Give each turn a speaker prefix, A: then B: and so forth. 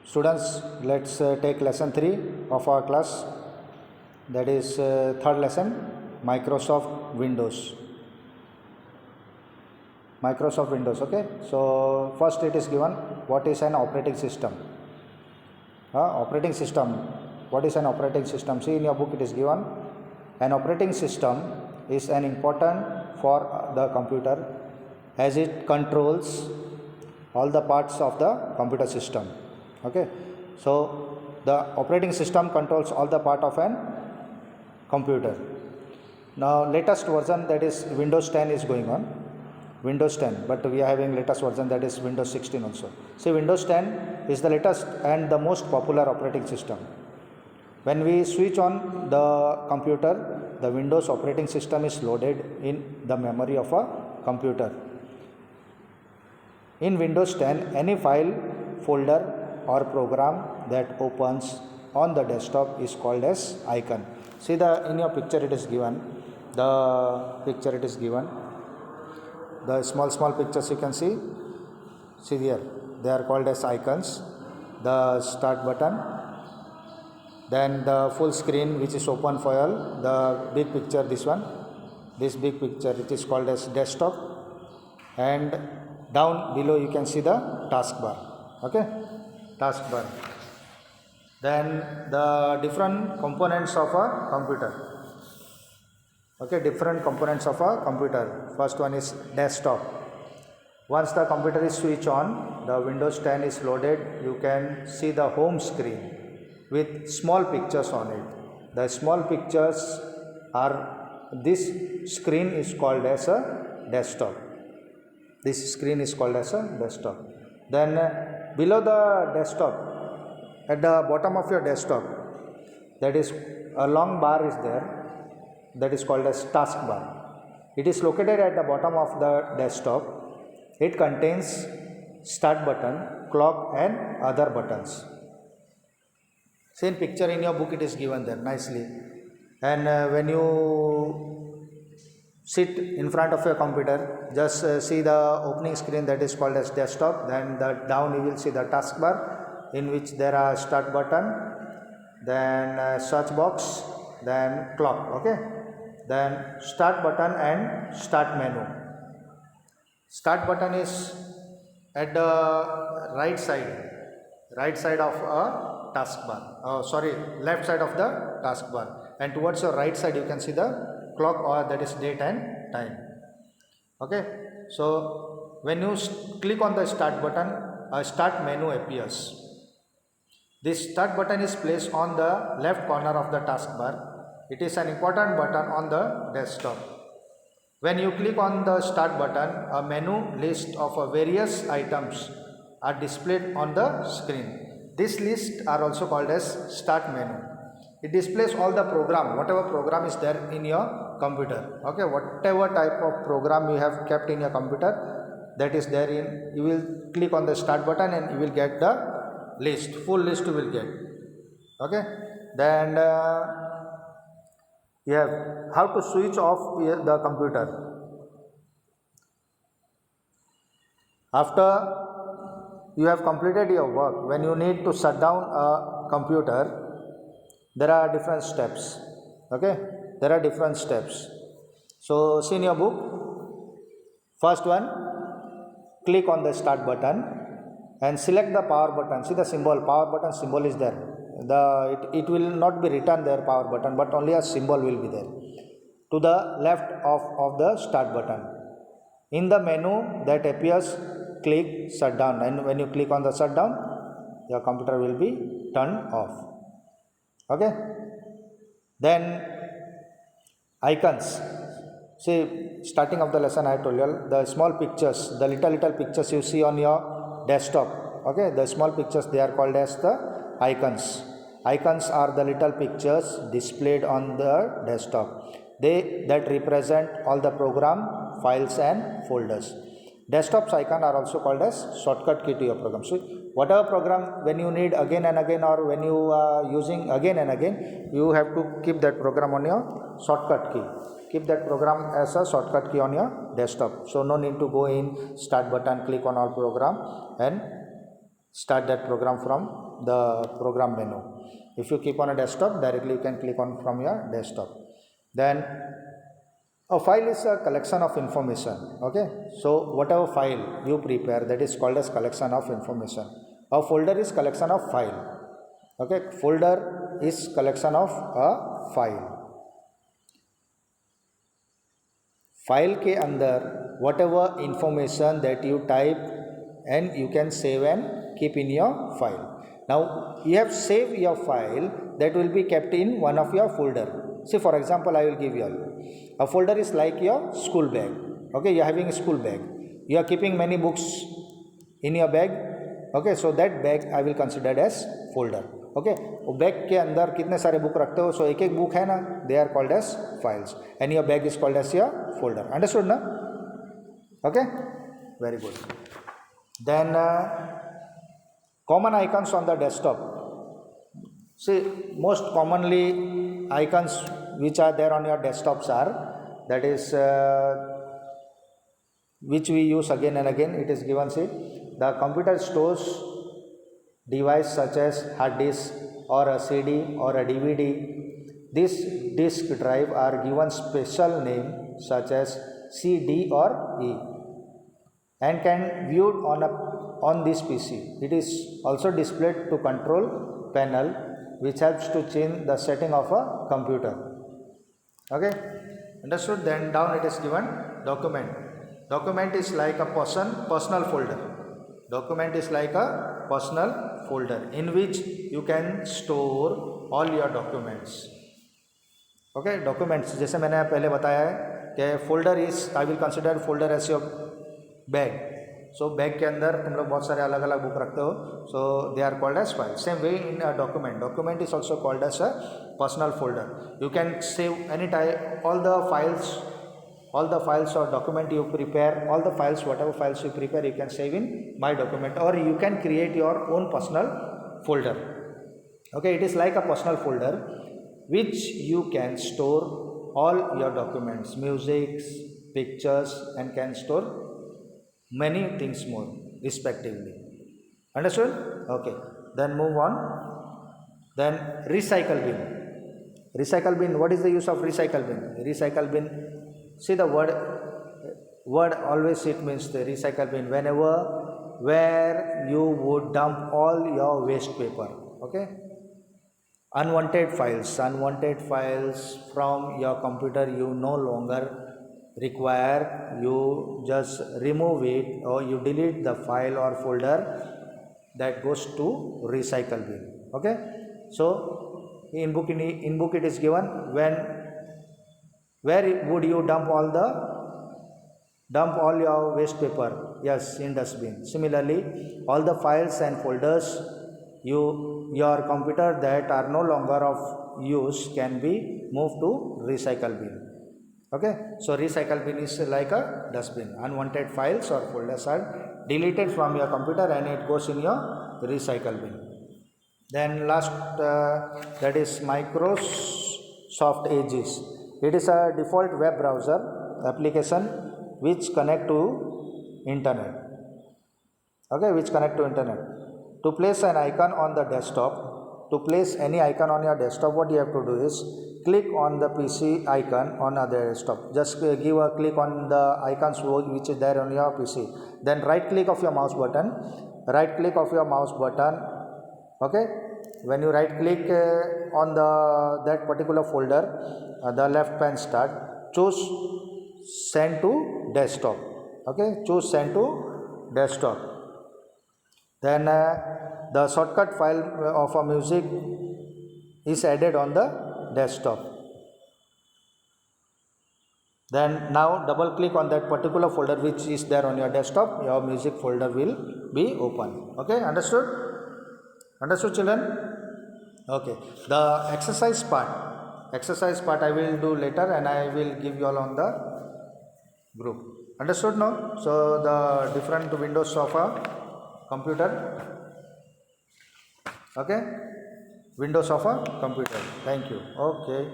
A: Students, let's take lesson 3 of our class, that is third lesson, Microsoft Windows. Microsoft Windows, okay. So first it is given what is an operating system. Operating system, what is an operating system? See, in your book it is given an operating system is an important for the computer as it controls all the parts of the computer system. Okay, so the operating system controls all the part of an computer. Now latest version, that is Windows 10 is going on, Windows 10, but we are having latest version, that is Windows 16 also. See, Windows 10 is the latest and the most popular operating system. When we switch on the computer, the Windows operating system is loaded in the memory of a computer. In Windows 10, any file, folder or program that opens on the desktop is called as icon. See, in your picture it is given, the small pictures you can see here, they are called as icons. The start button, then the full screen which is open for all, the big picture, this big picture, it is called as desktop, and down below you can see the taskbar. Okay, taskbar. Then the different components of a computer. Okay, different components of a computer. First one is desktop. Once the computer is switched on, the Windows 10 is loaded, you can see the home screen with small pictures on it. The small pictures are, this screen is called as a desktop. This screen is called as a desktop. Then below the desktop, at the bottom of your desktop, that is a long bar is there, that is called as taskbar. It is located at the bottom of the desktop. It contains start button, clock and other buttons. Same picture in your book it is given there nicely. And when you sit in front of your computer, just see the opening screen, that is called as desktop. Then down you will see the taskbar, in which there are start button, then search box, then clock. Okay, then start button and start menu. Start button is at the right side of a taskbar. Left side of the taskbar, and towards your right side you can see the clock, or that is date and time. Okay, so when you click on the start button, a start menu appears. This start button is placed on the left corner of the taskbar. It is an important button on the desktop. When you click on the start button, a menu list of various items are displayed on the screen. This list are also called as start menu. It displays all the program, whatever program is there in your computer. Okay, whatever type of program you have kept in your computer, that is there in, you will click on the start button and you will get the list, full list you will get. Okay, then you have how to switch off the computer. After you have completed your work, when you need to shut down a computer, there are different steps. Okay, there are different steps. So see in your book, first one, click on the start button and select the power button. See the symbol, power button symbol is there. It will not be written there, power button, but only a symbol will be there to the left of the start button. In the menu that appears, click shutdown, and when you click on the shutdown, your computer will be turned off. Okay, then icons. See, starting of the lesson I told you, the small pictures, the little pictures you see on your desktop. Okay, the small pictures, they are called as the icons. Icons are the little pictures displayed on the desktop. That represent all the program, files and folders. Desktop's icon are also called as shortcut key to your program. So whatever program when you need again and again, or when you are using again and again, you have to keep that program on your shortcut key. Keep that program as a shortcut key on your desktop. So no need to go in start button, click on all program and start that program from the program menu. If you keep on a desktop, directly you can click on from your desktop. Then a file is a collection of information. Okay, so whatever file you prepare, that is called as collection of information. A folder is collection of file. Okay, folder is collection of a file. File के अंदर whatever information that you type and you can save and keep in your file. Now you have saved your file, that will be kept in one of your folder. See, for example, I will give you a folder is like your school bag. Okay, you are having a school bag, you are keeping many books in your bag. Okay, so that bag I will consider as folder. Okay, वो bag के अंदर कितने सारे book रखते हो, सो एक एक book है ना, they are called as files and your bag is called as your folder. Understood ना? Okay, very good. Then common icons on the desktop. See, most commonly icons which are there on your desktops are, that is which we use again and again. It is given, see, the computer stores device such as hard disk or a CD or a DVD. This disk drive are given special name such as C, D or E and can viewed on this PC. It is also displayed to control panel which helps to change the setting of a computer. Okay, understood? Then down it is given document. Document is like a personal folder. Document is like a personal folder in which you can store all your documents. Okay, documents जैसे मैंने पहले बताया है कि folder is, I will consider folder as your bag. So bag के अंदर तुम लोग बहुत सारे अलग अलग बुक रखते हो, so they are called as files. Same way in a document. Document is also called as a personal folder. You can save any type, all the files or document you prepare, all the files, whatever files you prepare, you can save in My Document, or you can create your own personal folder. Okay, it is like a personal folder which you can store all your documents, music, pictures, and can store many things more respectively. Understood? Okay, then move on. Then recycle bin. Recycle bin, what is the use of recycle bin? Recycle bin, see the word always it means the recycle bin, where you would dump all your waste paper. Okay, unwanted files from your computer you no longer require, you just remove it or you delete the file or folder, that goes to recycle bin. Okay, so in book it is given where would you dump all your waste paper? Yes, in dustbin. Similarly, all the files and folders your computer that are no longer of use can be moved to recycle bin. Okay, so recycle bin is like a dustbin. Unwanted files or folders are deleted from your computer and it goes in your recycle bin. Then last that is Microsoft Edge. It is a default web browser application which connect to internet. Okay, which connect to internet. To place an icon on the desktop, to place any icon on your desktop, what you have to do is click on the PC icon on the desktop. Just give a click on the icons which is there on your PC. Then right click of your mouse button. Okay, when you right click on that particular folder, the left pane start, choose send to desktop. Okay, choose send to desktop. Then the shortcut file of a music is added on the desktop. Then now double click on that particular folder which is there on your desktop, your music folder will be open. Okay, understood children? Okay, the exercise part I will do later and I will give you all on the group. Understood now? So the different windows of a computer. Okay, windows of a computer. Thank you. Okay.